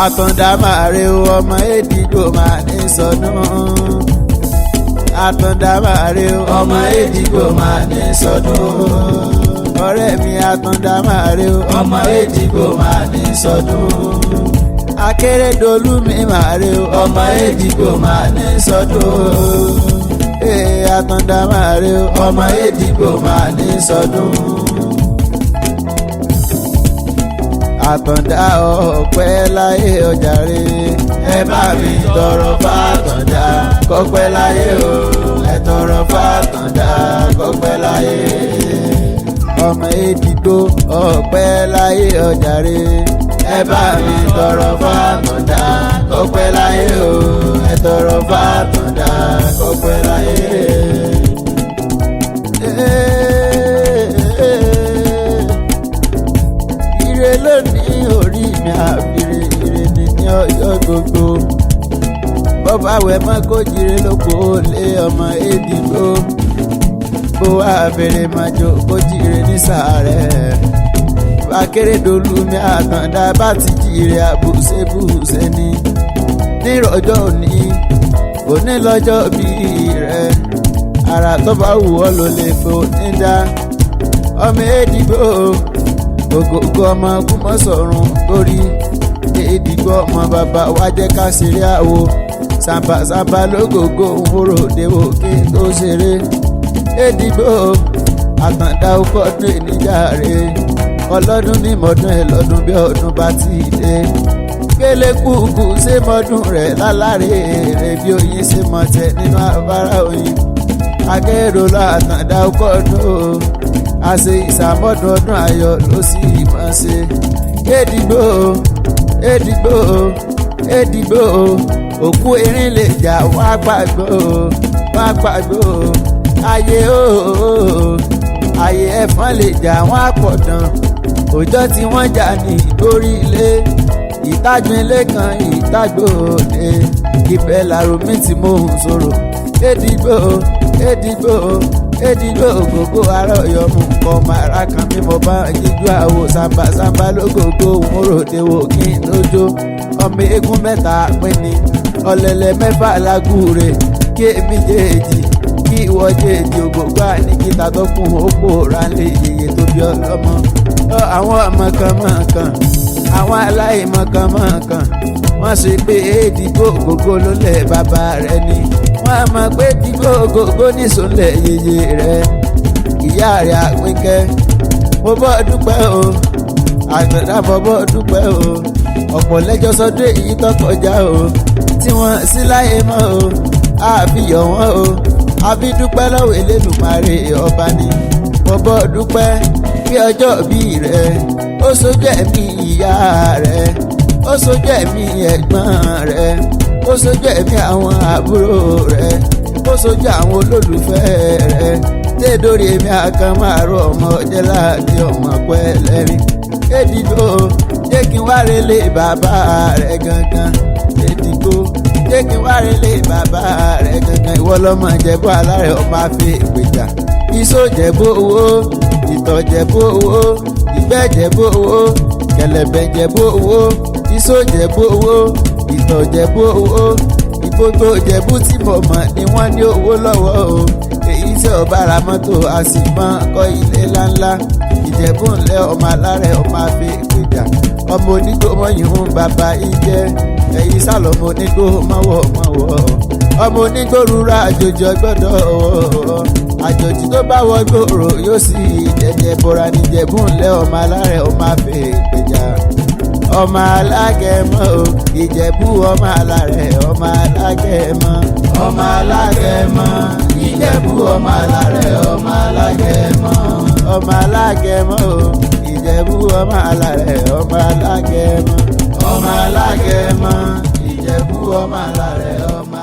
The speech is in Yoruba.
àtàndá máa re o ọmọ èdìgbò máa ní sọdún. àtàndá máa re o ọmọ èdìgbò máa ní sọdún. ọ̀rẹ́ mi àtàndá máa re o ọmọ èdìgbò máa ní sọdún. akérèdọ́lù mi máa re o ọmọ èdìgbò máa ní sọdún. àtàndá máa re o ọmọ èdìgbò máa ní sọdún. àtàndá ọpẹ́ láyé ọjàre ẹ bá mi tọrọ fàtàndá kọ́pẹ́ láyé o ẹ tọrọ fàtàndá kọ́pẹ́ láyé. ọmọ èdìgbò ọpẹ́ láyé ọjàre ẹ bá mi tọrọ fàtàndá kọ́pẹ́ láyé o ẹ tọrọ fàtàndá kọ́pẹ́ láyé. ire lónìí orí mi àbírè ire ni ní ọjọ́ gbogbo. bọ́bá wẹ̀ mọ́ kó jire lóko lé ọmọ èdìgbò. bó wá bèrè májò kó jire ní sàárẹ̀. akérèdọ́lù mi àtàndá bá ti jire àbùsẹ̀bùsẹ̀ ni. nírọ̀jọ́ òní lọ́jọ́ bíi rẹ̀. àrà tó bá wù ọ́ ló lè fò ní dá. ọmọ èdìgbò ògógó ọmọ kúmọ̀ sọ̀rùn lórí. èdìgbò ọmọ bàbá wa jẹ́ ká ṣeré àwo. sàmbàsàmbà lógógó òwúrò déwò kí tó ṣeré. èdìgbò àtàndá ọkọ̀ ọdún ìníjàre. ọlọ́dún ní mọ́dún ẹ̀ lọ́dún bí ọdún bá ti dé. kélé kúkú ṣé mọ́dún rẹ̀ lálàrí rẹ̀ bí oyin ṣe mọ̀ tẹ̀ nínú afárá oyin. akérò lọ àtàndá ọkọ̀ ọdún àṣe ìsàmọ́dún ọdún ayọ̀ ló sì máa ṣe. èdìgbò èdìgbò èdìgbò òkú erin lè jà wá gbàgbó ayé ooo ayé ẹ̀fọn lè jà wọ́n àpọ̀dàn. òjò tí wọ́n jà ní ìgbórí ilé ìtagbin ilé kan ìtagbòde. ibẹ̀ làròmí tí mò ń sọ̀rọ̀. èdìgbò èdìgbò èdìgbò ògógó ará Ọ̀yọ́ mú nǹkan màrá kan bí mo bá jíjú àwo sàmbàsàmbà lógógó òmùròdé wò kí n lójó. ọmọ eégún mẹ́ta pín ni ọ̀lẹ̀lẹ̀ mẹ́fà lágùrè kí èmi jèèjì kí ìwọ jèèjì ògógó àníkíta tó kún òpó ránlẹ̀ yèyé tó bí ọlọ́mọ. àwọn mọ̀kànmọ̀kàn àwọn aláìmọ̀kànmọ̀kàn wọ́n ṣe pé èdìgbò ògógó ló lẹ̀ bàbá rẹ̀ ni. wọ́n á mọ̀ pé èdìgbò ògógó nìṣòlẹ̀ yèyé rẹ̀ ìyá rẹ̀ àpínkẹ́. mo bọ́ dúpẹ́ o àtàndá mo bọ́ dúpẹ́ o. ọ̀pọ̀ lẹ́jọ́ sọdún èyí tó kọjá o tí wọ́n sí láyé mọ́ o àbíyọ̀ wọ́n o àbí dúpẹ́ lọ́wọ́ Elédùmarè ọba ni. mo bọ́ dúpẹ́ bí ọjọ́ bí rẹ̀ ó sojú ẹ̀mí ìyá rẹ̀ ó sojú ẹ̀mí ẹ̀gbọ́n rẹ̀ ó sojú ẹ̀mí àwọn àbúrò rẹ̀ ó sojú àwọn olólùfẹ́ rẹ̀ dédórí èmi àkànmú àrò ọmọ jẹ́láàdì ọmọ pẹ́lẹ́rìn. èdìgbò jẹ́ kí n wá relé bàbá rẹ̀ gangan. èdìgbò jẹ́ kí n wá relé bàbá rẹ̀ gangan. ìwọ lọ́mọ Ìjẹ̀bú alárẹ̀ ọmọ afẹ́ ìpèjà. iṣó Jẹ̀bú owó ìtọ̀ Jẹ̀bú owó ìgbẹ́ Jẹ̀bú owó kẹ̀lẹ̀bẹ̀ Jẹ̀bú owó iṣó Jẹ̀bú owó ìtọ̀ Jẹ̀bú owó ìgbógbó Jẹ̀bú tí mo mọ̀ ni wọ́n ní owó lọ́wọ́ o. èyí tí ọba ra mọ́tò a sì máa kọ́ ilé ńláńlá. Ìjẹ̀bú ńlẹ̀ ọmọ alárẹ̀ ọmọ afẹ́ ìpèjà. ọmọ onígbò mọ́yìn ń bàbá ìjẹ́ ẹ̀yìn sálọ̀mọ onígbò mọ́wọ́ ọmọ onígbò rúra àjòjì ọgbọ́dọ̀ àjòjì tó bá wọ gbòòrò yóò sì jẹjẹ bọ́ra ní Ìjẹ̀bú ńlẹ̀ ọmọ alárẹ̀ ọmọ afẹ́ ìpèjà. ọmọ alágẹmọ o Ìjẹ̀bú ọmọ alárẹ̀ ọmọ alágẹmọ ọmọ alágẹmọ Ìjẹ̀bú ọmọ alárẹ̀ ọmọ alágẹmọ ọmọ alágẹmọ o Ìjẹ̀bú ọmọ alárẹ̀ ọmọ alágẹmọ ọmọ alágẹmọ Ìjẹ̀bú ọmọ alárẹ̀ ọmọ.